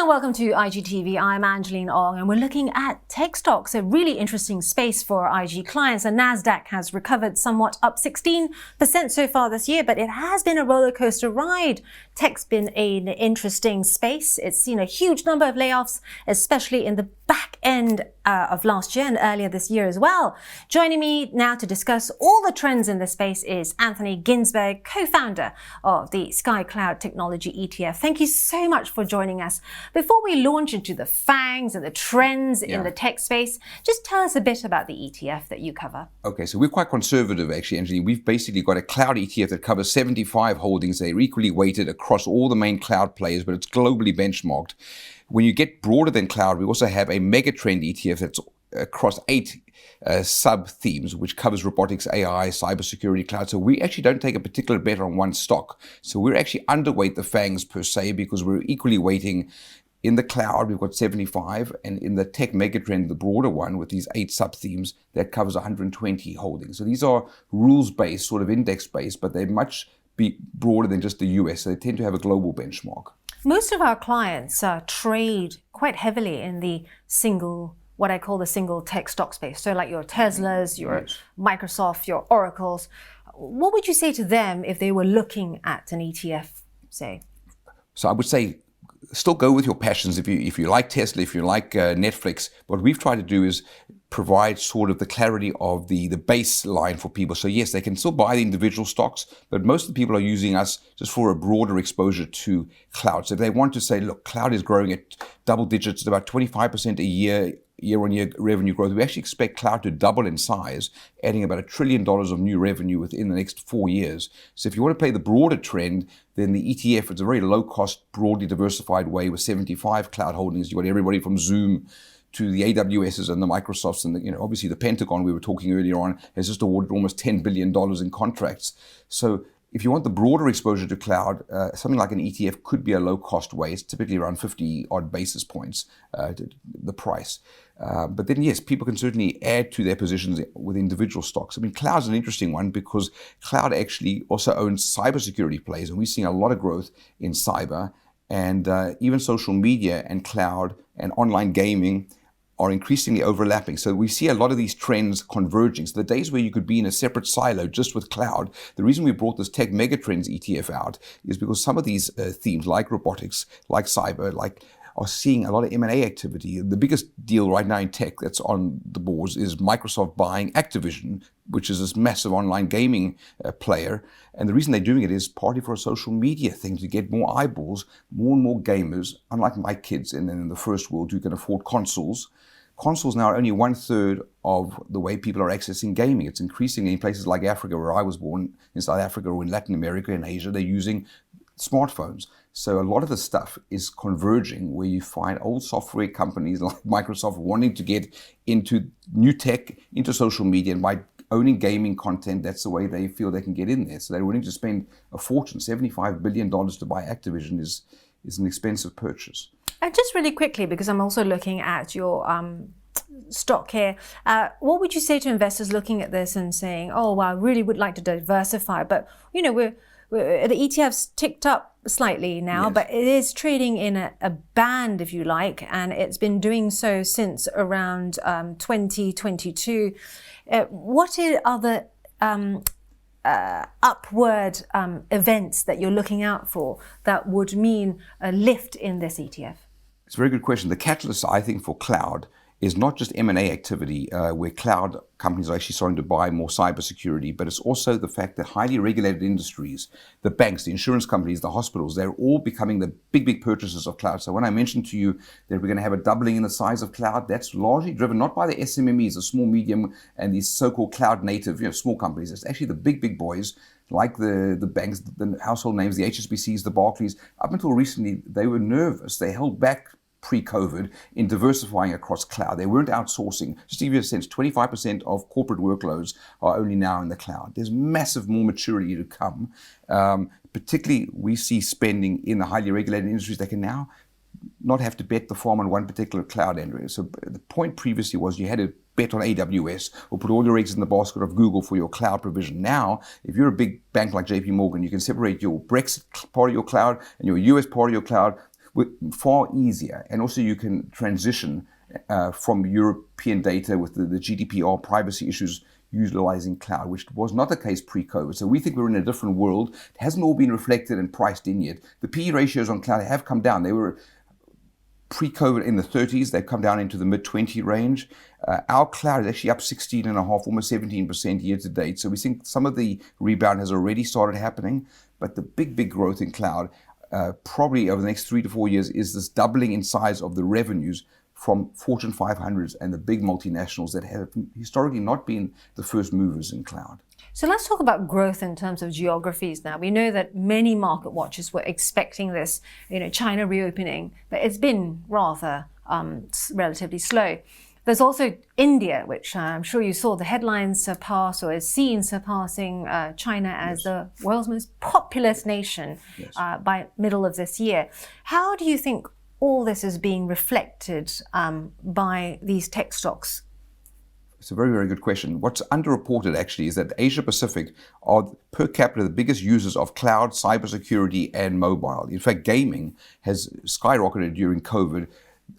Hello and welcome to IGTV. I'm Angeline Ong and we're looking at tech stocks, a really interesting space for IG clients. The NASDAQ has recovered somewhat, up 16% so far this year, but it has been a roller coaster ride. Tech's been an interesting space. It's seen a huge number of layoffs, especially in the back end of last year and earlier this year as well. Joining me now to discuss all the trends in this space is Anthony Ginsberg, co-founder of the SKYY Cloud Technology ETF. Thank you so much for joining us. Before we launch into the fangs and the trends in the tech space, just tell us a bit about the ETF that you cover. Okay, so we're quite conservative actually, Angeline. We've basically got a cloud ETF that covers 75 holdings. They're equally weighted across all the main cloud players, but it's globally benchmarked. When you get broader than cloud, we also have a megatrend ETF that's across 8 sub-themes, which covers robotics, AI, cybersecurity, cloud. So we actually don't take a particular bet on one stock. So we're actually underweight the fangs per se, because we're equally weighting in the cloud. We've got 75, and in the tech megatrend, the broader one with these 8 sub-themes, that covers 120 holdings. So these are rules-based, sort of index-based, but they're much broader than just the US. So they tend to have a global benchmark. Most of our clients trade quite heavily in the what I call the single tech stock space. So like your Teslas, your Microsoft, your Oracles. What would you say to them if they were looking at an ETF, say? So I would say, still go with your passions. If you like Tesla, if you like Netflix, what we've tried to do is provide sort of the clarity of the baseline for people. So yes, they can still buy the individual stocks, but most of the people are using us just for a broader exposure to cloud. So if they want to say, look, cloud is growing at double digits, at about 25% a year-on-year revenue growth. We actually expect cloud to double in size, adding about $1 trillion of new revenue within the next 4 years. So if you want to play the broader trend, then the ETF, it's a very low-cost, broadly diversified way with 75 cloud holdings. You've got everybody from Zoom to the AWSs and the Microsofts, and obviously the Pentagon we were talking earlier on has just awarded almost $10 billion in contracts. So if you want the broader exposure to cloud, something like an ETF could be a low-cost way. It's typically around 50-odd basis points, the price. But then, yes, people can certainly add to their positions with individual stocks. I mean, cloud's an interesting one because cloud actually also owns cybersecurity plays, and we're seeing a lot of growth in cyber, and even social media and cloud and online gaming are increasingly overlapping. So we see a lot of these trends converging. So the days where you could be in a separate silo just with cloud, the reason we brought this tech megatrends ETF out is because some of these themes like robotics, like cyber, are seeing a lot of M&A activity. The biggest deal right now in tech that's on the boards is Microsoft buying Activision, which is this massive online gaming player. And the reason they're doing it is partly for a social media thing, to get more eyeballs, more and more gamers, unlike my kids in the first world who can afford consoles. Consoles now are only 1/3 of the way people are accessing gaming. It's increasingly in places like Africa, where I was born, in South Africa, or in Latin America and Asia, they're using smartphones. So a lot of the stuff is converging, where you find old software companies like Microsoft wanting to get into new tech, into social media, and by owning gaming content, that's the way they feel they can get in there. So they're willing to spend a fortune. $75 billion to buy Activision is an expensive purchase. And just really quickly, because I'm also looking at your stock here, what would you say to investors looking at this and saying, oh, well, I really would like to diversify, but the ETF's ticked up slightly now, but it is trading in a band, if you like, and it's been doing so since around 2022. What are other upward events that you're looking out for that would mean a lift in this ETF? It's a very good question. The catalyst, I think, for cloud is not just M&A activity, where cloud companies are actually starting to buy more cybersecurity, but it's also the fact that highly regulated industries, the banks, the insurance companies, the hospitals, they're all becoming the big purchasers of cloud. So when I mentioned to you that we're going to have a doubling in the size of cloud, that's largely driven not by the SMMEs, the small, medium, and these so-called cloud native, small companies. It's actually the big boys, like the banks, the household names, the HSBCs, the Barclays. Up until recently, they were nervous. They held back pre-COVID in diversifying across cloud. They weren't outsourcing. Just to give you a sense, 25% of corporate workloads are only now in the cloud. There's massive more maturity to come. Particularly, we see spending in the highly regulated industries. They can now not have to bet the farm on one particular cloud area. So the point previously was you had to bet on AWS or put all your eggs in the basket of Google for your cloud provision. Now, if you're a big bank like JP Morgan, you can separate your Brexit part of your cloud and your US part of your cloud far easier. And also you can transition from European data with the GDPR privacy issues utilizing cloud, which was not the case pre-COVID. So we think we're in a different world. It hasn't all been reflected and priced in yet. The PE ratios on cloud have come down. They were pre-COVID in the 30s. They've come down into the mid-20 range. Our cloud is actually up 16.5%, almost 17% year to date. So we think some of the rebound has already started happening. But the big growth in cloud, probably over the next 3 to 4 years, is this doubling in size of the revenues from Fortune 500s and the big multinationals that have historically not been the first movers in cloud. So let's talk about growth in terms of geographies now. We know that many market watchers were expecting this, China reopening, but it's been rather relatively slow. There's also India, which I'm sure you saw the headlines surpass or is seen surpassing China as the world's most populous nation by middle of this year. How do you think all this is being reflected by these tech stocks? It's a very good question. What's underreported actually is that Asia Pacific are per capita the biggest users of cloud, cybersecurity, and mobile. In fact, gaming has skyrocketed during COVID.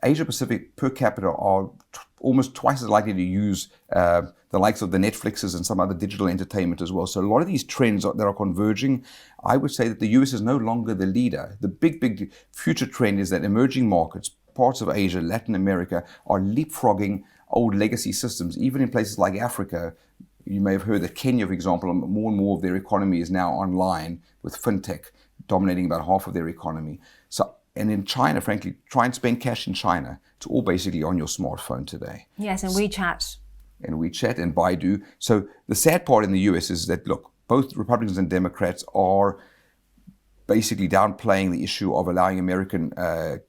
Asia Pacific per capita are almost twice as likely to use the likes of the Netflixes and some other digital entertainment as well. So a lot of these trends that are converging. I would say that the US is no longer the leader. The big future trend is that emerging markets, parts of Asia, Latin America, are leapfrogging old legacy systems. Even in places like Africa, you may have heard that Kenya, for example, more and more of their economy is now online, with fintech dominating about half of their economy. And in China, frankly, try and spend cash in China. It's all basically on your smartphone today. Yes, and WeChat. And WeChat and Baidu. So the sad part in the US is that, look, both Republicans and Democrats are basically downplaying the issue of allowing American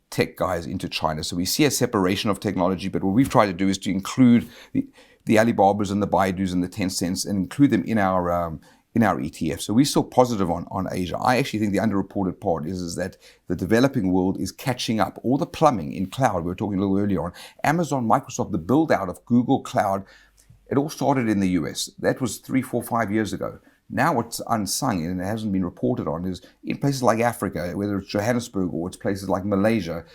tech guys into China. So we see a separation of technology, but what we've tried to do is to include the Alibabas and the Baidus and the Tencents and include them in our ETF. So we're still positive on Asia. I actually think the underreported part is that the developing world is catching up. All the plumbing in cloud, we were talking a little earlier on, Amazon, Microsoft, the build out of Google Cloud, it all started in the US. That was 3, 4, 5 years ago. Now what's unsung and it hasn't been reported on is in places like Africa, whether it's Johannesburg or it's places like Malaysia,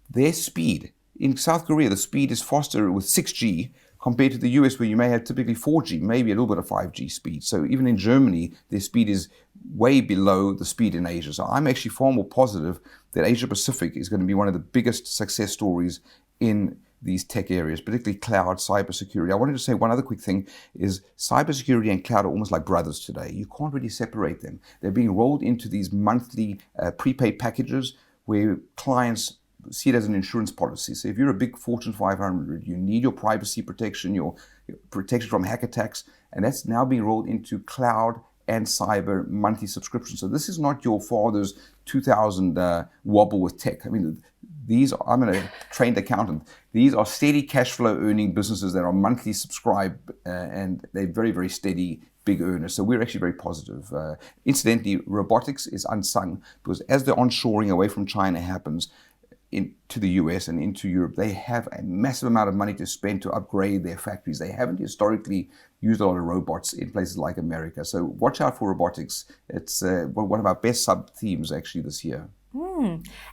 their speed. In South Korea, the speed is faster with 6G compared to the US, where you may have typically 4G, maybe a little bit of 5G speed. So even in Germany, their speed is way below the speed in Asia. So I'm actually far more positive that Asia Pacific is going to be one of the biggest success stories in these tech areas, particularly cloud, cybersecurity. I wanted to say one other quick thing is cybersecurity and cloud are almost like brothers today. You can't really separate them. They're being rolled into these monthly prepaid packages where clients see it as an insurance policy. So if you're a big Fortune 500, you need your privacy protection, your protection from hack attacks, and that's now being rolled into cloud and cyber monthly subscription. So this is not your father's 2000 wobble with tech. I mean, I'm a trained accountant. These are steady cash flow earning businesses that are monthly subscribed and they're very steady big earners. So we're actually very positive. Incidentally, robotics is unsung because as the onshoring away from China happens, into the US and into Europe, they have a massive amount of money to spend to upgrade their factories. They haven't historically used a lot of robots in places like America. So watch out for robotics. It's one of our best sub-themes actually this year.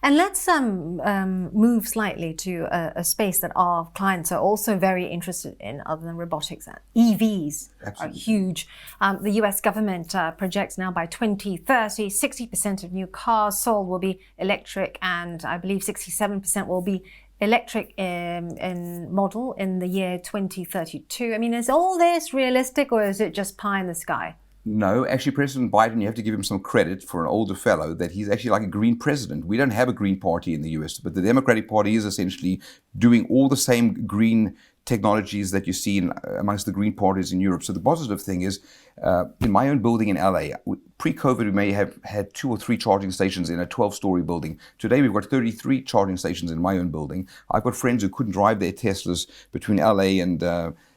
And let's move slightly to a space that our clients are also very interested in other than robotics. EVs are huge. The US government projects now by 2030, 60% of new cars sold will be electric, and I believe 67% will be electric in model in the year 2032. I mean, is all this realistic or is it just pie in the sky? No, actually, President Biden, you have to give him some credit for an older fellow that he's actually like a green president. We don't have a green party in the US, but the Democratic Party is essentially doing all the same green technologies that you see amongst the green parties in Europe. So the positive thing is, in my own building in LA, pre-COVID, we may have had 2 or 3 charging stations in a 12-story building. Today, we've got 33 charging stations in my own building. I've got friends who couldn't drive their Teslas between LA and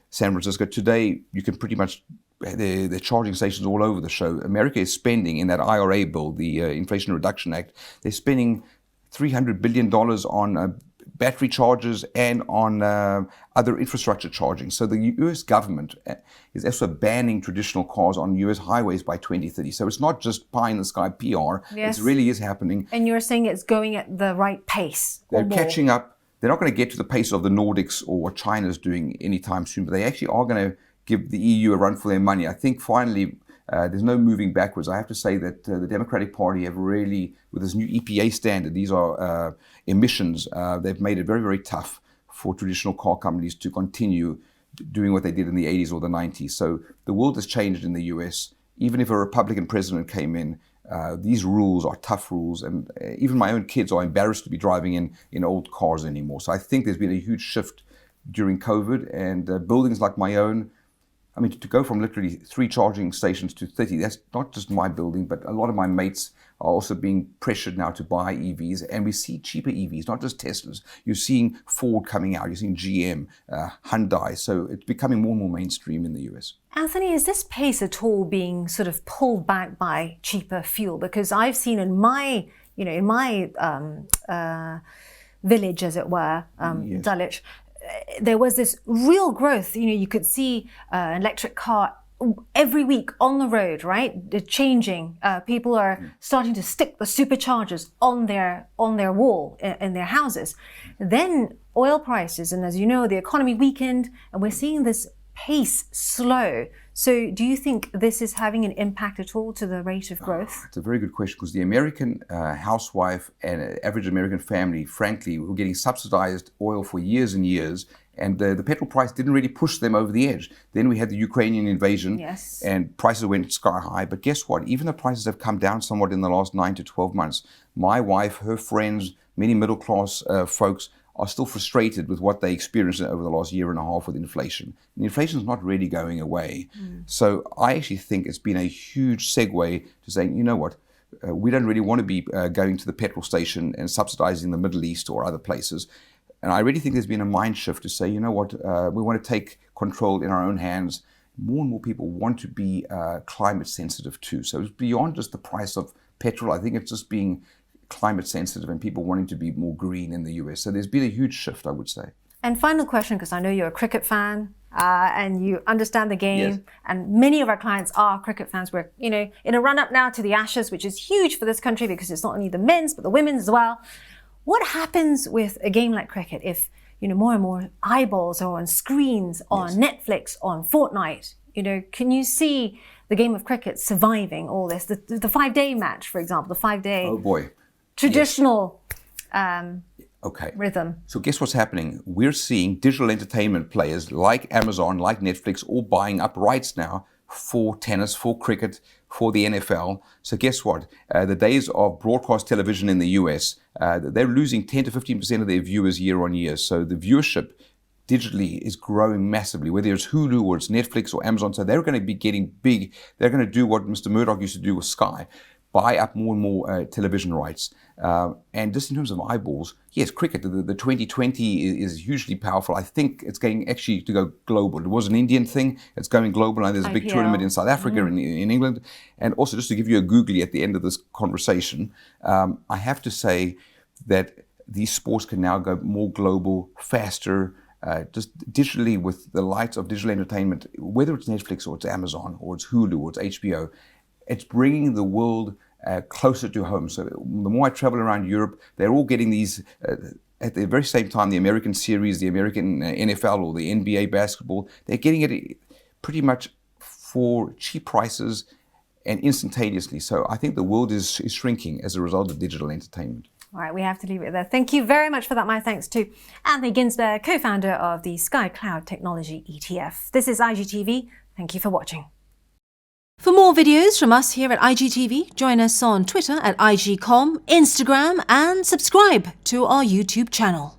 San Francisco. Today, you can pretty much the charging stations all over the show. America is spending in that IRA bill, the Inflation Reduction Act, they're spending $300 billion on battery chargers and on other infrastructure charging. So the US government is also banning traditional cars on US highways by 2030. So it's not just pie in the sky PR. Yes. It really is happening. And you're saying it's going at the right pace. They're catching up. They're not going to get to the pace of the Nordics or what China's doing anytime soon, but they actually are going to give the EU a run for their money. I think finally there's no moving backwards. I have to say that the Democratic Party have really, with this new EPA standard, these are emissions, they've made it very, very tough for traditional car companies to continue doing what they did in the 80s or the 90s. So the world has changed in the US. Even if a Republican president came in, these rules are tough rules, and even my own kids are embarrassed to be driving in old cars anymore. So I think there's been a huge shift during COVID, and buildings like my own, I mean, to go from literally 3 charging stations to 30, that's not just my building, but a lot of my mates are also being pressured now to buy EVs. And we see cheaper EVs, not just Teslas. You're seeing Ford coming out, you're seeing GM, Hyundai. So it's becoming more and more mainstream in the US. Anthony, is this pace at all being sort of pulled back by cheaper fuel? Because I've seen in my, village, as it were, Yes. Dulwich, there was this real growth. You could see an electric car every week on the road, right? They're changing. People are starting to stick the superchargers on their wall in their houses. Then oil prices, and as you know, the economy weakened, and we're seeing this pace slow. So do you think this is having an impact at all to the rate of growth? It's a very good question, because the American housewife and average American family, frankly, were getting subsidized oil for years and years, and the petrol price didn't really push them over the edge. Then we had the Ukrainian invasion, Yes. and prices went sky high. But guess what? Even the prices have come down somewhat in the last 9 to 12 months. My wife, her friends, many middle-class folks are still frustrated with what they experienced over the last year and a half with inflation. And inflation is not really going away. So I actually think it's been a huge segue to saying, you know what, we don't really want to be going to the petrol station and subsidizing the Middle East or other places. And I really think there's been a mind shift to say, you know what, we want to take control in our own hands. More and more people want to be climate sensitive too. So it's beyond just the price of petrol. I think it's just being climate sensitive and people wanting to be more green in the US. So there's been a huge shift, I would say. And final question, because I know you're a cricket fan and you understand the game, Yes. and many of our clients are cricket fans. We're, in a run-up now to the Ashes, which is huge for this country because it's not only the men's but the women's as well. What happens with a game like cricket if, more and more eyeballs are on screens, on Netflix, on Fortnite? Can you see the game of cricket surviving all this? The 5-day match, for example, the 5-day... Oh boy. Traditional Okay. rhythm. So guess what's happening? We're seeing digital entertainment players like Amazon, like Netflix, all buying up rights now for tennis, for cricket, for the NFL. So guess what? The days of broadcast television in the US, they're losing 10 to 15% of their viewers year on year. So the viewership digitally is growing massively, whether it's Hulu or it's Netflix or Amazon. So they're going to be getting big. They're going to do what Mr. Murdoch used to do with Sky, buy up more and more television rights. And just in terms of eyeballs, yes, cricket, the 2020 is hugely powerful. I think it's going actually to go global. It was an Indian thing. It's going global. Now there's a big IPL. tournament in South Africa, in England. And also, just to give you a googly at the end of this conversation, I have to say that these sports can now go more global, faster, just digitally with the light of digital entertainment, whether it's Netflix or it's Amazon or it's Hulu or it's HBO. It's bringing the world closer to home. So the more I travel around Europe, they're all getting these, at the very same time, the American series, the American NFL or the NBA basketball, they're getting it pretty much for cheap prices and instantaneously. So I think the world is shrinking as a result of digital entertainment. All right, we have to leave it there. Thank you very much for that. My thanks to Anthony Ginsberg, co-founder of the SKYY Cloud Technology ETF. This is IGTV. Thank you for watching. For more videos from us here at IGTV, join us on Twitter at IGCom, Instagram, and subscribe to our YouTube channel.